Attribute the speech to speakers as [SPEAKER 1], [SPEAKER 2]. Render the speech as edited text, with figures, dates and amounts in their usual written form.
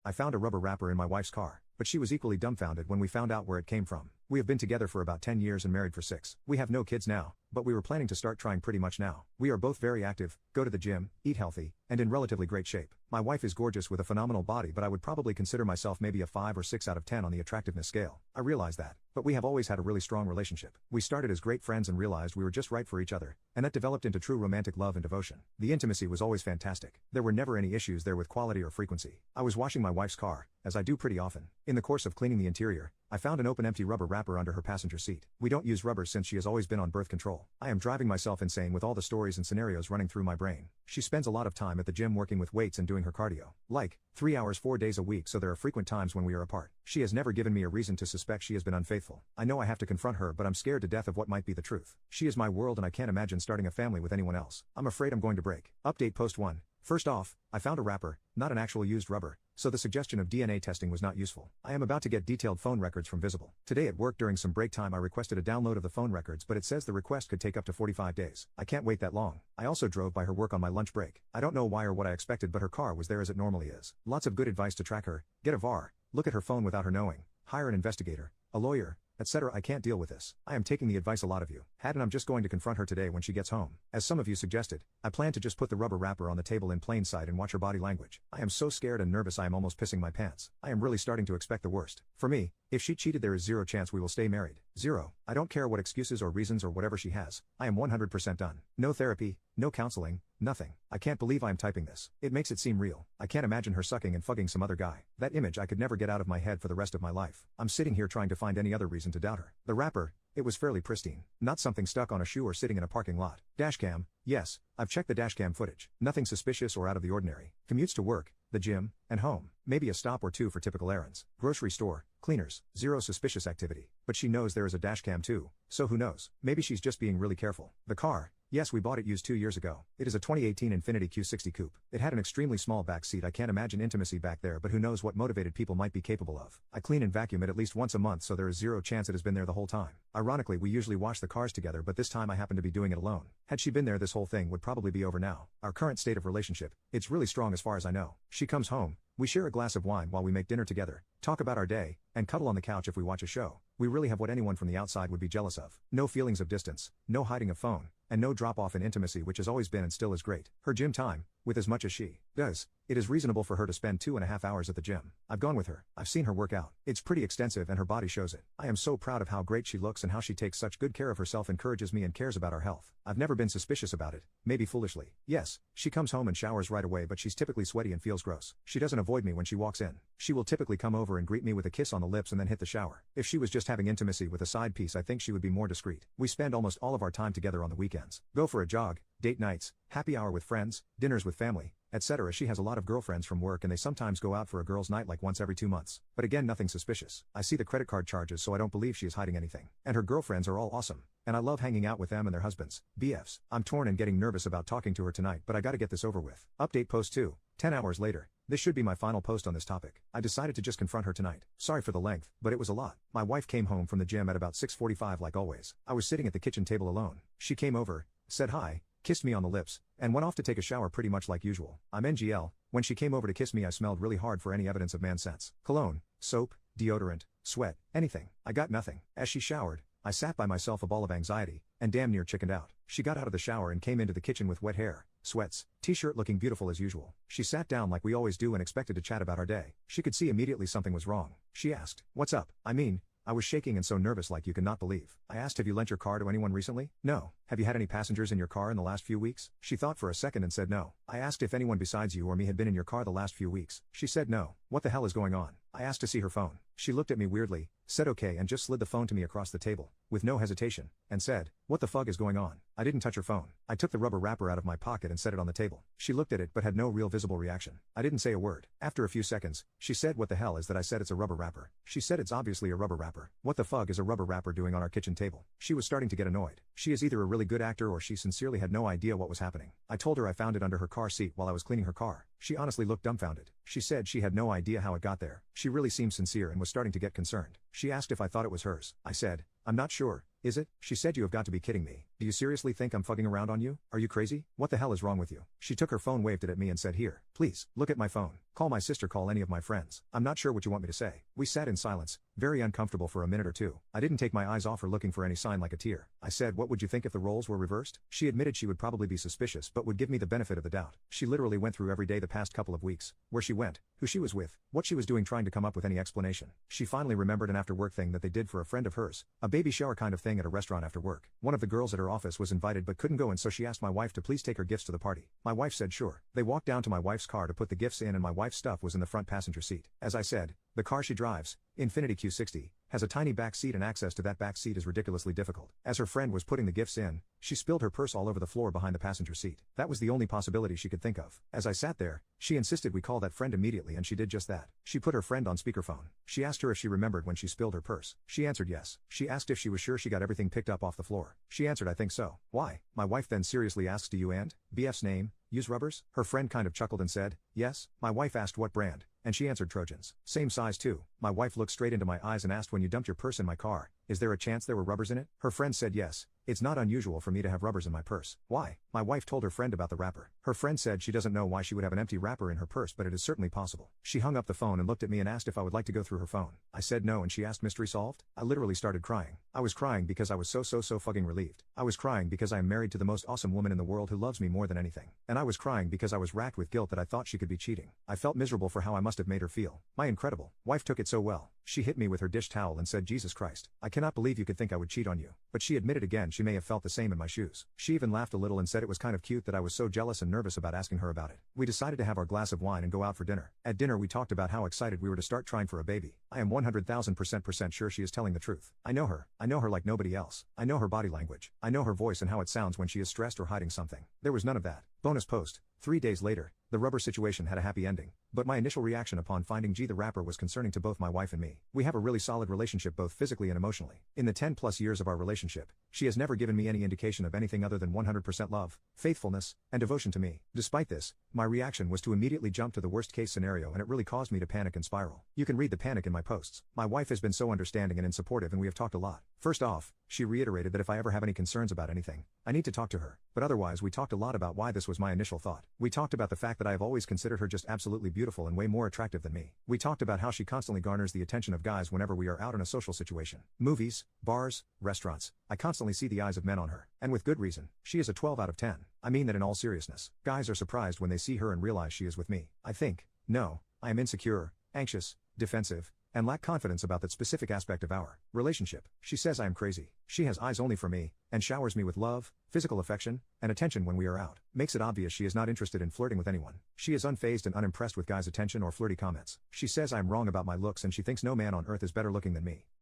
[SPEAKER 1] I found a rubber wrapper in my wife's car, but she was equally dumbfounded when we found out where it came from. We have been together for about 10 years and married for 6. We have no kids now, but we were planning to start trying pretty much now. We are both very active, go to the gym, eat healthy, and in relatively great shape. My wife is gorgeous with a phenomenal body, but I would probably consider myself maybe a 5 or 6 out of 10 on the attractiveness scale. I realize that, but we have always had a really strong relationship. We started as great friends and realized we were just right for each other, and that developed into true romantic love and devotion. The intimacy was always fantastic. There were never any issues there with quality or frequency. I was washing my wife's car, as I do pretty often. In the course of cleaning the interior, I found an open empty rubber wrapper under her passenger seat. We don't use rubber since she has always been on birth control. I am driving myself insane with all the stories and scenarios running through my brain. She spends a lot of time at the gym working with weights and doing her cardio. Like, 3 hours 4 days a week, so there are frequent times when we are apart. She has never given me a reason to suspect she has been unfaithful. I know I have to confront her, but I'm scared to death of what might be the truth. She is my world and I can't imagine starting a family with anyone else. I'm afraid I'm going to break. Update post 1. First off, I found a wrapper, not an actual used rubber, so the suggestion of DNA testing was not useful. I am about to get detailed phone records from Visible. Today at work during some break time I requested a download of the phone records, but it says the request could take up to 45 days. I can't wait that long. I also drove by her work on my lunch break. I don't know why or what I expected, but her car was there as it normally is. Lots of good advice to track her: get a VAR, look at her phone without her knowing, hire an investigator, a lawyer, etc. I can't deal with this. I am taking the advice a lot of you had, and I'm just going to confront her today when she gets home. As some of you suggested, I plan to just put the rubber wrapper on the table in plain sight and watch her body language. I am so scared and nervous I am almost pissing my pants. I am really starting to expect the worst. For me, if she cheated, there is 0 chance we will stay married. 0. I don't care what excuses or reasons or whatever she has. I am 100% done. No therapy, no counseling, nothing. I can't believe I am typing this. It makes it seem real. I can't imagine her sucking and fucking some other guy. That image I could never get out of my head for the rest of my life. I'm sitting here trying to find any other reason to doubt her. The wrapper, it was fairly pristine. Not something stuck on a shoe or sitting in a parking lot. Dashcam, yes, I've checked the dashcam footage. Nothing suspicious or out of the ordinary. Commutes to work, the gym, and home. Maybe a stop or two for typical errands. Grocery store, cleaners, 0 suspicious activity. But she knows there is a dashcam too, so who knows? Maybe she's just being really careful. The car, yes, we bought it used 2 years ago. It is a 2018 Infiniti Q60 Coupe. It had an extremely small back seat. I can't imagine intimacy back there, but who knows what motivated people might be capable of. I clean and vacuum it at least once a month, so there is 0 chance it has been there the whole time. Ironically, we usually wash the cars together, but this time I happen to be doing it alone. Had she been there, this whole thing would probably be over now. Our current state of relationship, it's really strong as far as I know. She comes home, we share a glass of wine while we make dinner together, talk about our day, and cuddle on the couch if we watch a show. We really have what anyone from the outside would be jealous of. No feelings of distance, no hiding of phone, and no drop-off in intimacy, which has always been and still is great. Her gym time, with as much as she does, it is reasonable for her to spend 2.5 hours at the gym. I've gone with her. I've seen her work out. It's pretty extensive and her body shows it. I am so proud of how great she looks and how she takes such good care of herself, encourages me and cares about our health. I've never been suspicious about it, maybe foolishly. Yes, she comes home and showers right away, but she's typically sweaty and feels gross. She doesn't avoid me when she walks in. She will typically come over and greet me with a kiss on the lips and then hit the shower. If she was just having intimacy with a side piece, I think she would be more discreet. We spend almost all of our time together on the weekends. Go for a jog, date nights, happy hour with friends, dinners with family, etc. She has a lot of girlfriends from work and they sometimes go out for a girls' night like once every 2 months. But again, nothing suspicious. I see the credit card charges, so I don't believe she is hiding anything. And her girlfriends are all awesome. And I love hanging out with them and their husbands, BFs. I'm torn and getting nervous about talking to her tonight, but I gotta get this over with. Update post 2. 10 hours later. This should be my final post on this topic. I decided to just confront her tonight. Sorry for the length, but it was a lot. My wife came home from the gym at about 6:45 like always. I was sitting at the kitchen table alone. She came over, said hi, kissed me on the lips, and went off to take a shower pretty much like usual. I'm NGL. When she came over to kiss me, I smelled really hard for any evidence of man sense. Cologne, soap, deodorant, sweat, anything. I got nothing. As she showered, I sat by myself, a ball of anxiety, and damn near chickened out. She got out of the shower and came into the kitchen with wet hair, sweats, t-shirt, looking beautiful as usual. She sat down like we always do and expected to chat about our day. She could see immediately something was wrong. She asked, "What's up?" I was shaking and so nervous like you cannot believe. I asked, "Have you lent your car to anyone recently?" "No." "Have you had any passengers in your car in the last few weeks?" She thought for a second and said no. I asked if anyone besides you or me had been in your car the last few weeks. She said no. What the hell is going on? I asked to see her phone. She looked at me weirdly, said okay and just slid the phone to me across the table, with no hesitation, and said, "What the fuck is going on?" I didn't touch her phone. I took the rubber wrapper out of my pocket and set it on the table. She looked at it but had no real visible reaction. I didn't say a word. After a few seconds, she said, "What the hell is that?" I said, "It's a rubber wrapper." She said, "It's obviously a rubber wrapper. What the fuck is a rubber wrapper doing on our kitchen table?" She was starting to get annoyed. She is either a really good actor or she sincerely had no idea what was happening. I told her I found it under her car seat while I was cleaning her car. She honestly looked dumbfounded. She said she had no idea how it got there. She really seemed sincere and was starting to get concerned. She asked if I thought it was hers. I said, "I'm not sure, is it?" She said, "You have got to be kidding me." Do you seriously think I'm fucking around on you? Are you crazy? What the hell is wrong with you? She took her phone, waved it at me and said, here, please, look at my phone. Call my sister, call any of my friends. I'm not sure what you want me to say. We sat in silence, very uncomfortable for a minute or two. I didn't take my eyes off her, looking for any sign like a tear. I said, what would you think if the roles were reversed? She admitted she would probably be suspicious but would give me the benefit of the doubt. She literally went through every day the past couple of weeks. Where she went, who she was with, what she was doing, trying to come up with any explanation. She finally remembered an after-work thing that they did for a friend of hers. A baby shower kind of thing at a restaurant after work. One of the girls at her office was invited but couldn't go, and so she asked my wife to please take her gifts to the party. My wife said sure. They walked down to my wife's car to put the gifts in, and my wife's stuff was in the front passenger seat. As I said, the car she drives, Infiniti Q60, has a tiny back seat, and access to that back seat is ridiculously difficult. As her friend was putting the gifts in, she spilled her purse all over the floor behind the passenger seat. That was the only possibility she could think of. As I sat there, she insisted we call that friend immediately, and she did just that. She put her friend on speakerphone. She asked her if she remembered when she spilled her purse. She answered yes. She asked if she was sure she got everything picked up off the floor. She answered, I think so. Why? My wife then seriously asks, do you and BF's name use rubbers? Her friend kind of chuckled and said, yes. My wife asked what brand, and she answered Trojans. Same size too. My wife looked straight into my eyes and asked, when you dumped your purse in my car, is there a chance there were rubbers in it? Her friend said yes. It's not unusual for me to have rubbers in my purse. Why? My wife told her friend about the wrapper. Her friend said she doesn't know why she would have an empty wrapper in her purse, but it is certainly possible. She hung up the phone and looked at me and asked if I would like to go through her phone. I said no, and she asked, mystery solved? I literally started crying. I was crying because I was so fucking relieved. I was crying because I am married to the most awesome woman in the world who loves me more than anything. And I was crying because I was racked with guilt that I thought she could be cheating. I felt miserable for how I must have made her feel. My incredible wife took it so well. She hit me with her dish towel and said, Jesus Christ, I cannot believe you could think I would cheat on you. But she admitted again she may have felt the same in my shoes. She even laughed a little and said it was kind of cute that I was so jealous and nervous about asking her about it. We decided to have our glass of wine and go out for dinner. At dinner we talked about how excited we were to start trying for a baby. I am 100,000% sure she is telling the truth. I know her like nobody else. I know her body language. I know her voice and how it sounds when she is stressed or hiding something. There was none of that. Bonus post. 3 days later, the rubber situation had a happy ending, but my initial reaction upon finding the wrapper was concerning to both my wife and me. We have a really solid relationship both physically and emotionally. In the 10 plus years of our relationship, she has never given me any indication of anything other than 100% love, faithfulness, and devotion to me. Despite this, my reaction was to immediately jump to the worst case scenario, and it really caused me to panic and spiral. You can read the panic in my posts. My wife has been so understanding and supportive, and we have talked a lot. First off, she reiterated that if I ever have any concerns about anything, I need to talk to her. But otherwise we talked a lot about why this was my initial thought. We talked about the fact that I have always considered her just absolutely beautiful and way more attractive than me. We talked about how she constantly garners the attention of guys whenever we are out in a social situation. Movies, bars, restaurants. I constantly see the eyes of men on her. And with good reason. She is a 12 out of 10. I mean that in all seriousness. Guys are surprised when they see her and realize she is with me. I think, no, I am insecure, anxious, defensive, and lack confidence about that specific aspect of our relationship. She says I am crazy. She has eyes only for me, and showers me with love, physical affection, and attention when we are out. Makes it obvious she is not interested in flirting with anyone. She is unfazed and unimpressed with guys' attention or flirty comments. She says I am wrong about my looks, and she thinks no man on earth is better looking than me.